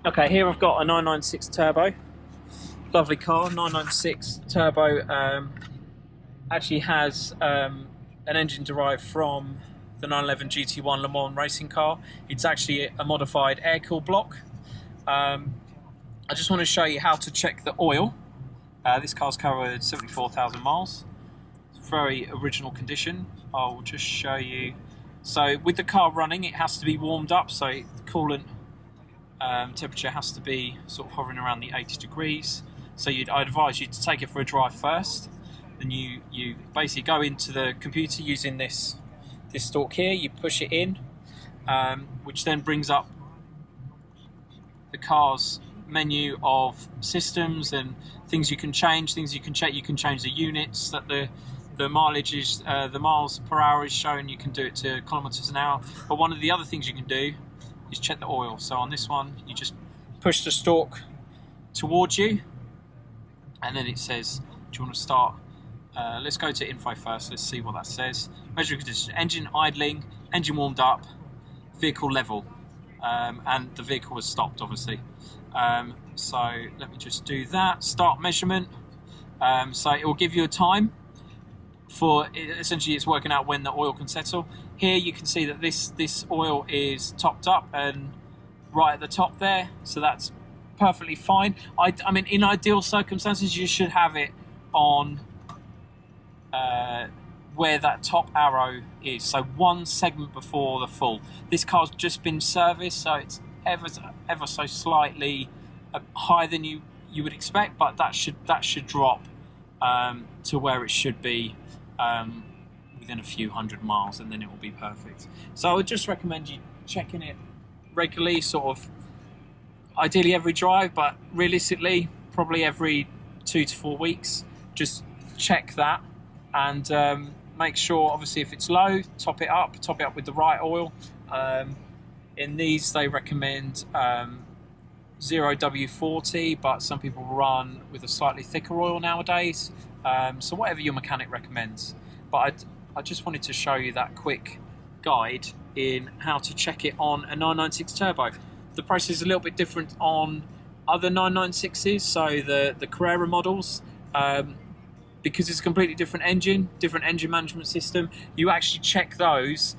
Okay, here I've got a 996 turbo. Lovely car, 996 turbo. Actually has an engine derived from the 911 GT1 Le Mans racing car. It's actually a modified air-cooled block. I just want to show you how to check the oil. This car's covered 74,000 miles. It's very original condition. I'll just show you. So with the car running, it has to be warmed up, so the coolant temperature has to be sort of hovering around the 80 degrees. So I'd advise you to take it for a drive first. Then you basically go into the computer using this stalk here. You push it in, which then brings up the car's menu of systems and things you can change, things you can check. You can change the units that the mileage is, the miles per hour is shown. You can do it to kilometers an hour. But one of the other things you can do is check the oil. So on this one, you just push the stalk towards you, and then it says, do you want to start? Let's go to info first. Let's see what that says. Measuring condition: engine idling, engine warmed up, vehicle level, and the vehicle was stopped, obviously. So let me just do that. Start measurement. So it will give you a time for essentially it's working out when the oil can settle. Here you can see that this oil is topped up and right at the top there, so that's perfectly fine. I mean, in ideal circumstances, you should have it on where that top arrow is, so one segment before the full. This car's just been serviced, so it's ever so slightly higher than you would expect, but that should drop to where it should be within a few hundred miles, and then it will be perfect. So I would just recommend you checking it regularly, sort of ideally every drive, but realistically probably every 2 to 4 weeks. Just check that and make sure, obviously, if it's low, top it up with the right oil. In these they recommend 0W40, but some people run with a slightly thicker oil nowadays, so whatever your mechanic recommends. But I just wanted to show you that quick guide in how to check it on a 996 turbo. The process is a little bit different on other 996s, so the Carrera models, because it's a completely different engine management system. You actually check those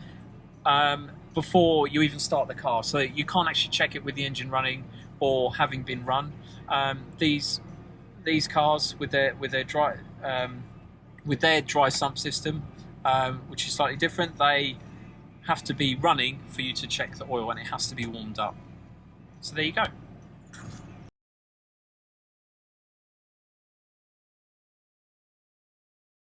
before you even start the car, so you can't actually check it with the engine running or having been run. These cars with their dry sump system, which is slightly different, they have to be running for you to check the oil, and it has to be warmed up. So there you go.